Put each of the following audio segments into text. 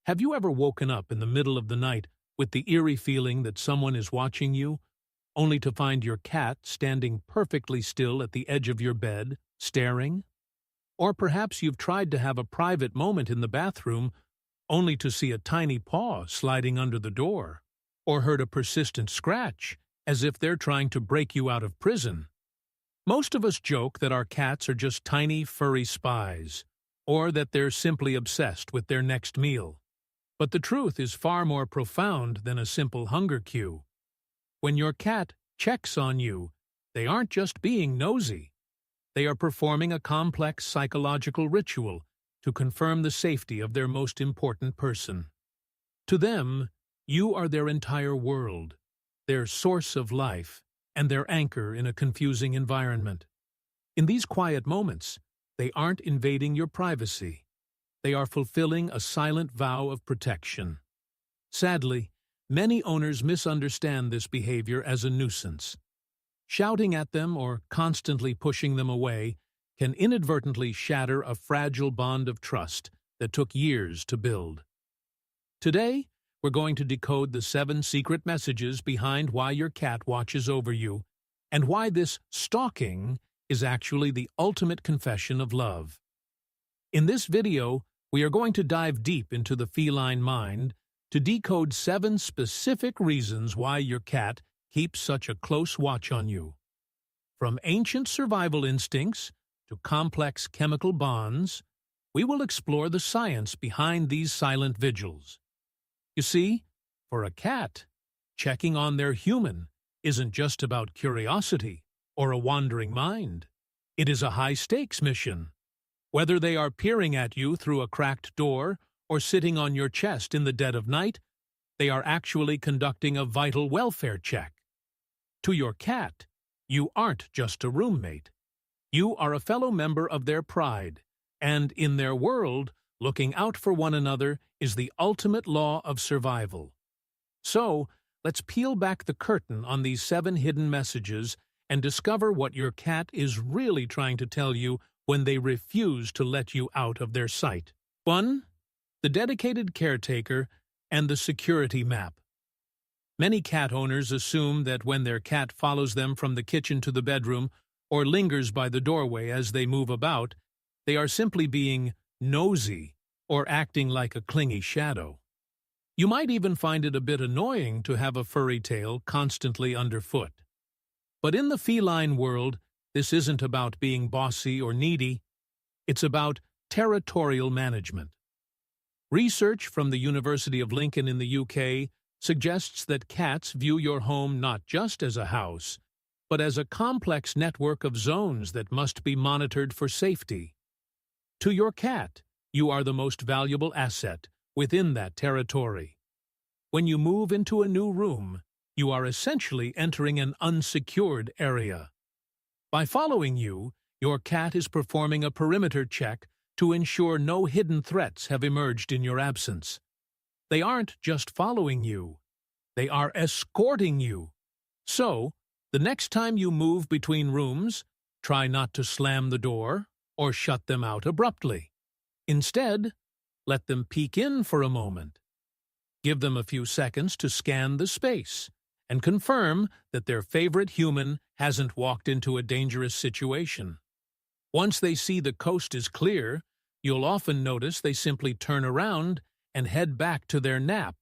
Have you ever woken up in the middle of the night with the eerie feeling that someone is watching you, only to find your cat standing perfectly still at the edge of your bed, staring? Or perhaps you've tried to have a private moment in the bathroom, only to see a tiny paw sliding under the door, or heard a persistent scratch, as if they're trying to break you out of prison. Most of us joke that our cats are just tiny, furry spies, or that they're simply obsessed with their next meal. But the truth is far more profound than a simple hunger cue. When your cat checks on you, they aren't just being nosy. They are performing a complex psychological ritual to confirm the safety of their most important person. To them, you are their entire world, their source of life, and their anchor in a confusing environment. In these quiet moments, they aren't invading your privacy. They are fulfilling a silent vow of protection. Sadly, many owners misunderstand this behavior as a nuisance. Shouting at them or constantly pushing them away can inadvertently shatter a fragile bond of trust that took years to build. Today, we're going to decode the 7 secret messages behind why your cat watches over you, and why this stalking is actually the ultimate confession of love. In this video, we are going to dive deep into the feline mind to decode 7 specific reasons why your cat keeps such a close watch on you. From ancient survival instincts to complex chemical bonds, we will explore the science behind these silent vigils. You see, for a cat, checking on their human isn't just about curiosity or a wandering mind. It is a high-stakes mission. Whether they are peering at you through a cracked door or sitting on your chest in the dead of night, they are actually conducting a vital welfare check. To your cat, you aren't just a roommate. You are a fellow member of their pride, and in their world, looking out for one another is the ultimate law of survival. So, let's peel back the curtain on these 7 hidden messages and discover what your cat is really trying to tell you when they refuse to let you out of their sight. 1. The dedicated caretaker and the security map. Many cat owners assume that when their cat follows them from the kitchen to the bedroom or lingers by the doorway as they move about, they are simply being nosy or acting like a clingy shadow. You might even find it a bit annoying to have a furry tail constantly underfoot. But in the feline world, this isn't about being bossy or needy. It's about territorial management. Research from the University of Lincoln in the UK suggests that cats view your home not just as a house, but as a complex network of zones that must be monitored for safety. To your cat, you are the most valuable asset within that territory. When you move into a new room, you are essentially entering an unsecured area. By following you, your cat is performing a perimeter check to ensure no hidden threats have emerged in your absence. They aren't just following you, they are escorting you. So, the next time you move between rooms, try not to slam the door or shut them out abruptly. Instead, let them peek in for a moment. Give them a few seconds to scan the space and confirm that their favorite human hasn't walked into a dangerous situation. Once they see the coast is clear, you'll often notice they simply turn around and head back to their nap,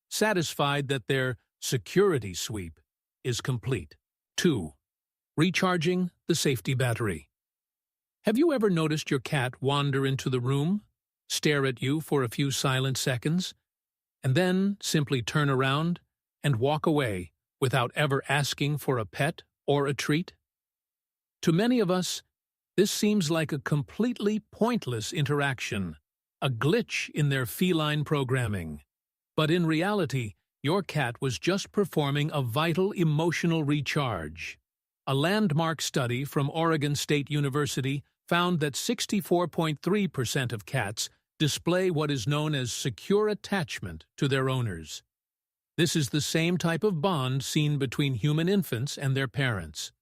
satisfied that their security sweep is complete. 2. Recharging the safety battery. Have you ever noticed your cat wander into the room, stare at you for a few silent seconds, and then simply turn around and walk away without ever asking for a pet or a treat? To many of us, this seems like a completely pointless interaction, a glitch in their feline programming. But in reality, your cat was just performing a vital emotional recharge. A landmark study from Oregon State University found that 64.3% of cats display what is known as secure attachment to their owners. This is the same type of bond seen between human infants and their parents.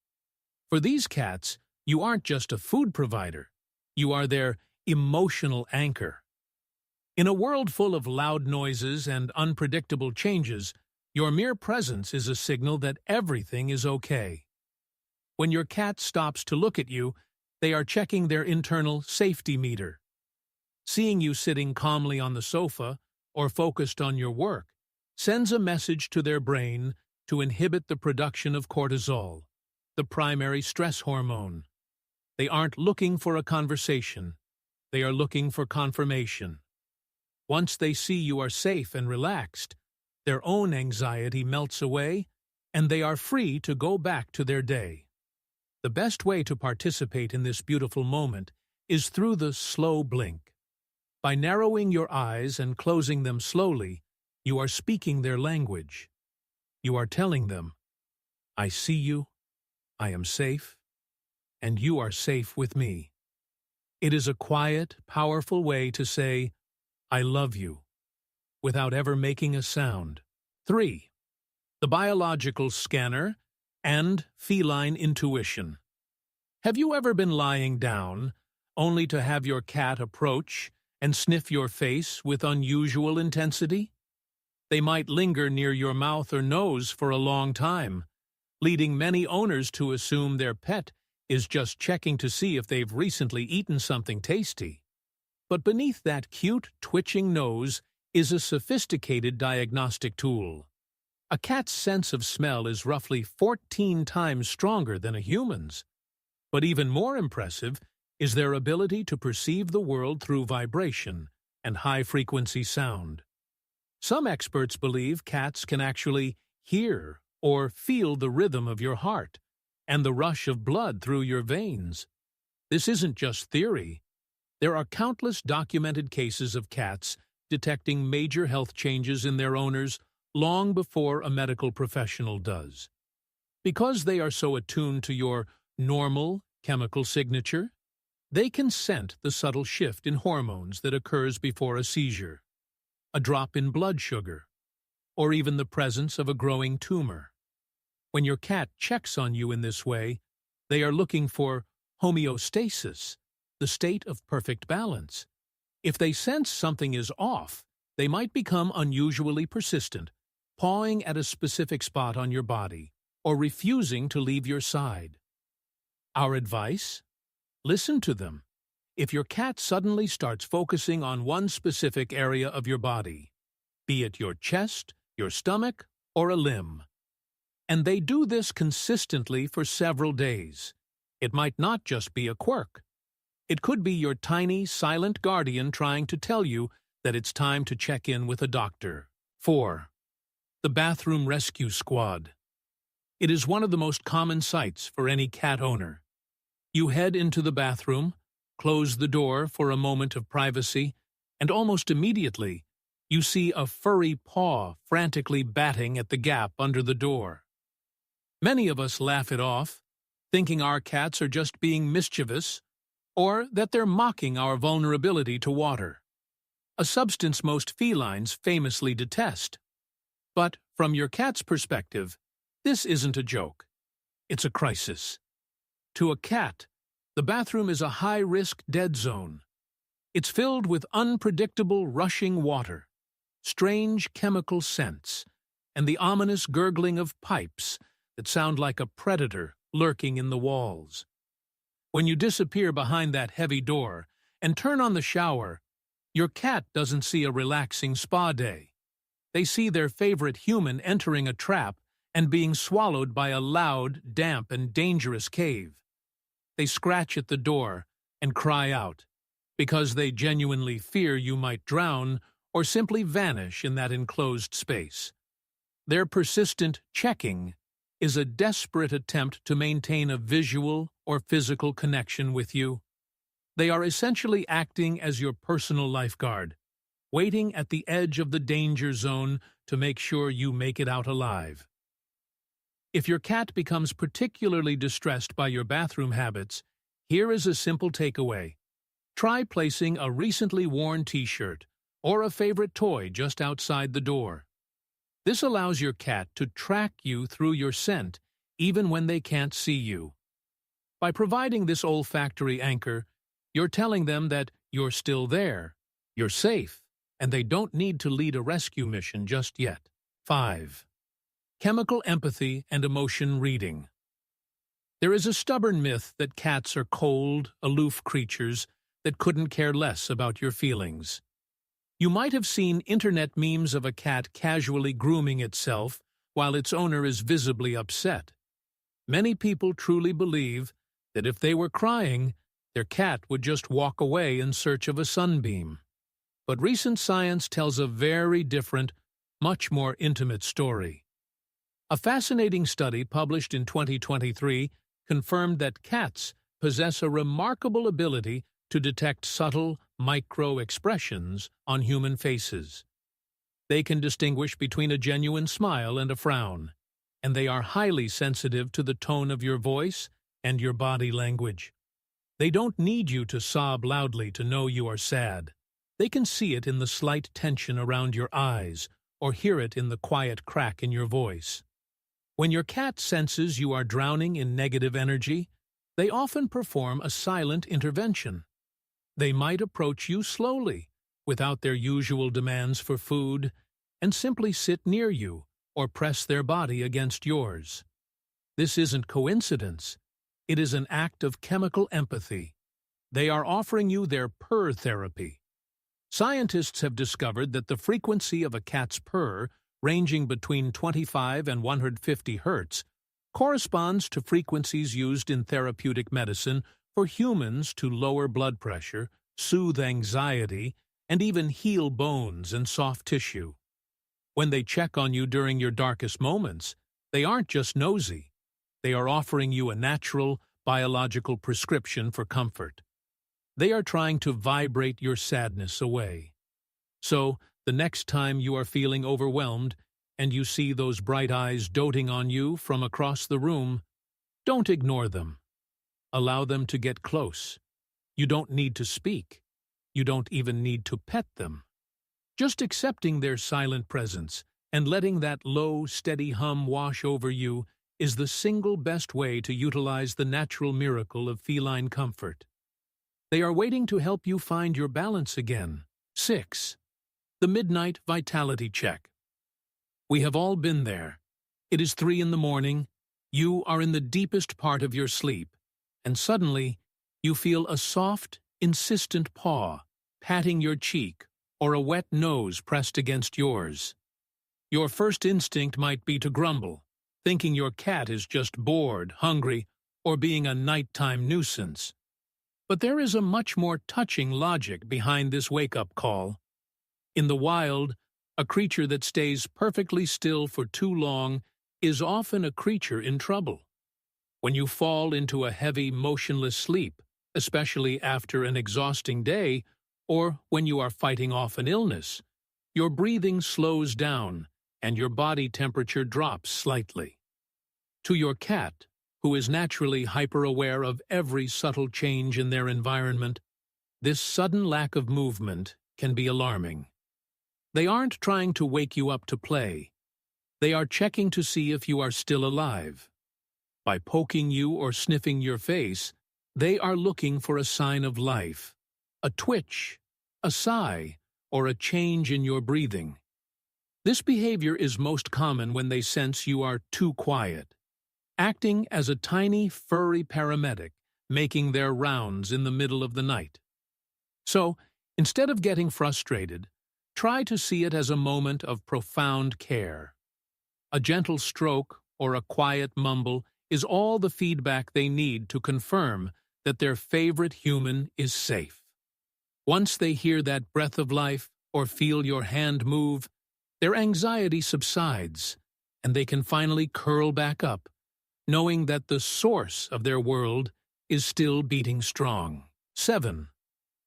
For these cats, you aren't just a food provider, you are their emotional anchor. In a world full of loud noises and unpredictable changes, your mere presence is a signal that everything is okay. When your cat stops to look at you, they are checking their internal safety meter. Seeing you sitting calmly on the sofa or focused on your work sends a message to their brain to inhibit the production of cortisol, the primary stress hormone. They aren't looking for a conversation. They are looking for confirmation. Once they see you are safe and relaxed, their own anxiety melts away, and they are free to go back to their day. The best way to participate in this beautiful moment is through the slow blink. By narrowing your eyes and closing them slowly, you are speaking their language. You are telling them, "I see you, I am safe, and you are safe with me." It is a quiet, powerful way to say, "I love you," without ever making a sound. 3. The biological scanner and feline intuition. Have you ever been lying down, only to have your cat approach and sniff your face with unusual intensity? They might linger near your mouth or nose for a long time, leading many owners to assume their pet is just checking to see if they've recently eaten something tasty. But beneath that cute, twitching nose is a sophisticated diagnostic tool. A cat's sense of smell is roughly 14 times stronger than a human's. But even more impressive is their ability to perceive the world through vibration and high-frequency sound. Some experts believe cats can actually hear or feel the rhythm of your heart and the rush of blood through your veins. This isn't just theory. There are countless documented cases of cats detecting major health changes in their owners long before a medical professional does. Because they are so attuned to your normal chemical signature, they can scent the subtle shift in hormones that occurs before a seizure, a drop in blood sugar, or even the presence of a growing tumor. When your cat checks on you in this way, they are looking for homeostasis, the state of perfect balance. If they sense something is off, they might become unusually persistent, pawing at a specific spot on your body, or refusing to leave your side. Our advice? Listen to them. If your cat suddenly starts focusing on one specific area of your body, be it your chest, your stomach, or a limb, and they do this consistently for several days, it might not just be a quirk. It could be your tiny, silent guardian trying to tell you that it's time to check in with a doctor. 4. The bathroom rescue squad. It is one of the most common sights for any cat owner. You head into the bathroom, close the door for a moment of privacy, and almost immediately, you see a furry paw frantically batting at the gap under the door. Many of us laugh it off, thinking our cats are just being mischievous, or that they're mocking our vulnerability to water, a substance most felines famously detest. But from your cat's perspective, this isn't a joke. It's a crisis. To a cat, the bathroom is a high-risk dead zone. It's filled with unpredictable rushing water, strange chemical scents, and the ominous gurgling of pipes that sound like a predator lurking in the walls. When you disappear behind that heavy door and turn on the shower, your cat doesn't see a relaxing spa day. They see their favorite human entering a trap and being swallowed by a loud, damp, and dangerous cave. They scratch at the door and cry out, because they genuinely fear you might drown or simply vanish in that enclosed space. Their persistent checking is a desperate attempt to maintain a visual or physical connection with you. They are essentially acting as your personal lifeguard, waiting at the edge of the danger zone to make sure you make it out alive. If your cat becomes particularly distressed by your bathroom habits, here is a simple takeaway. Try placing a recently worn t-shirt or a favorite toy just outside the door. This allows your cat to track you through your scent even when they can't see you. By providing this olfactory anchor, you're telling them that you're still there, you're safe, and they don't need to lead a rescue mission just yet. 5. Chemical empathy and emotion reading. There is a stubborn myth that cats are cold, aloof creatures that couldn't care less about your feelings. You might have seen internet memes of a cat casually grooming itself while its owner is visibly upset. Many people truly believe that if they were crying, their cat would just walk away in search of a sunbeam. But recent science tells a very different, much more intimate story. A fascinating study published in 2023 confirmed that cats possess a remarkable ability to detect subtle, micro-expressions on human faces. They can distinguish between a genuine smile and a frown, and they are highly sensitive to the tone of your voice and your body language. They don't need you to sob loudly to know you are sad. They can see it in the slight tension around your eyes or hear it in the quiet crack in your voice. When your cat senses you are drowning in negative energy, they often perform a silent intervention. They might approach you slowly, without their usual demands for food, and simply sit near you or press their body against yours. This isn't coincidence. It is an act of chemical empathy. They are offering you their purr therapy. Scientists have discovered that the frequency of a cat's purr, ranging between 25 and 150 hertz, corresponds to frequencies used in therapeutic medicine for humans to lower blood pressure, soothe anxiety, and even heal bones and soft tissue. When they check on you during your darkest moments, they aren't just nosy. They are offering you a natural, biological prescription for comfort. They are trying to vibrate your sadness away. So, the next time you are feeling overwhelmed and you see those bright eyes doting on you from across the room, don't ignore them. Allow them to get close. You don't need to speak. You don't even need to pet them. Just accepting their silent presence and letting that low, steady hum wash over you is the single best way to utilize the natural miracle of feline comfort. They are waiting to help you find your balance again. 6. The midnight vitality check. We have all been there. It is 3 in the morning, you are in the deepest part of your sleep, and suddenly you feel a soft, insistent paw patting your cheek or a wet nose pressed against yours. Your first instinct might be to grumble, thinking your cat is just bored, hungry, or being a nighttime nuisance. But there is a much more touching logic behind this wake-up call. In the wild, a creature that stays perfectly still for too long is often a creature in trouble. When you fall into a heavy, motionless sleep, especially after an exhausting day, or when you are fighting off an illness, your breathing slows down and your body temperature drops slightly. To your cat, who is naturally hyper-aware of every subtle change in their environment, this sudden lack of movement can be alarming. They aren't trying to wake you up to play. They are checking to see if you are still alive. By poking you or sniffing your face, they are looking for a sign of life, a twitch, a sigh, or a change in your breathing. This behavior is most common when they sense you are too quiet, acting as a tiny, furry paramedic, making their rounds in the middle of the night. So, instead of getting frustrated, try to see it as a moment of profound care. A gentle stroke or a quiet mumble is all the feedback they need to confirm that their favorite human is safe. Once they hear that breath of life or feel your hand move, their anxiety subsides, and they can finally curl back up, knowing that the source of their world is still beating strong. 7.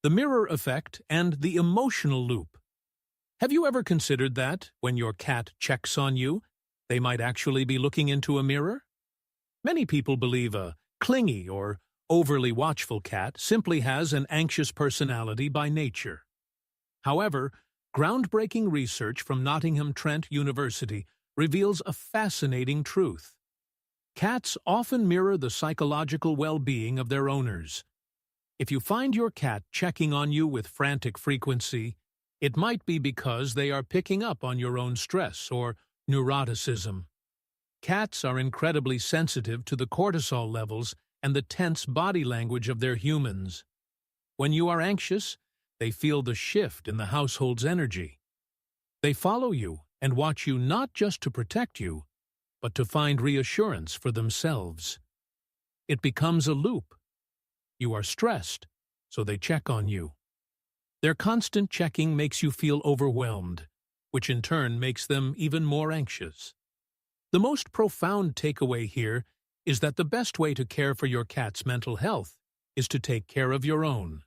The mirror effect and the emotional loop. Have you ever considered that, when your cat checks on you, they might actually be looking into a mirror? Many people believe a clingy or overly watchful cat simply has an anxious personality by nature. However, groundbreaking research from Nottingham Trent University reveals a fascinating truth. Cats often mirror the psychological well-being of their owners. If you find your cat checking on you with frantic frequency, It might be because they are picking up on your own stress or neuroticism. Cats are incredibly sensitive to the cortisol levels and the tense body language of their humans. When you are anxious, they feel the shift in the household's energy. They follow you and watch you not just to protect you, but to find reassurance for themselves. It becomes a loop. You are stressed, so they check on you. Their constant checking makes you feel overwhelmed, which in turn makes them even more anxious. The most profound takeaway here is that the best way to care for your cat's mental health is to take care of your own.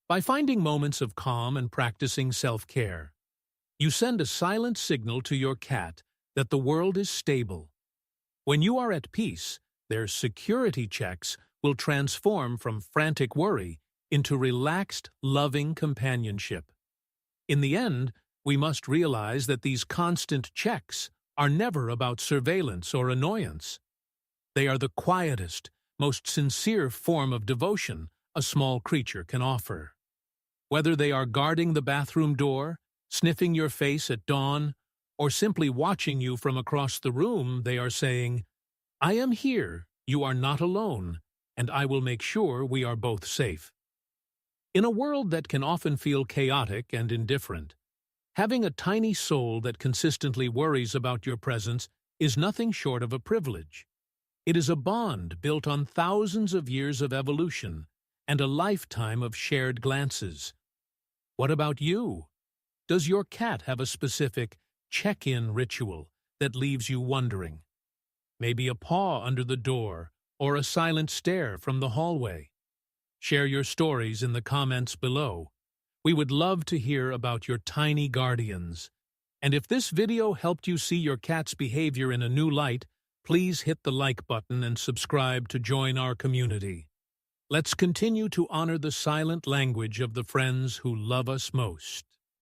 By finding moments of calm and practicing self-care, you send a silent signal to your cat that the world is stable. When you are at peace, their security checks will transform from frantic worry into relaxed, loving companionship. In the end, we must realize that these constant checks are never about surveillance or annoyance. They are the quietest, most sincere form of devotion a small creature can offer. Whether they are guarding the bathroom door, sniffing your face at dawn, or simply watching you from across the room, they are saying, "I am here, you are not alone, and I will make sure we are both safe." In a world that can often feel chaotic and indifferent, having a tiny soul that consistently worries about your presence is nothing short of a privilege. It is a bond built on thousands of years of evolution and a lifetime of shared glances. What about you? Does your cat have a specific check-in ritual that leaves you wondering? Maybe a paw under the door or a silent stare from the hallway. Share your stories in the comments below. We would love to hear about your tiny guardians. And if this video helped you see your cat's behavior in a new light, please hit the like button and subscribe to join our community. Let's continue to honor the silent language of the friends who love us most.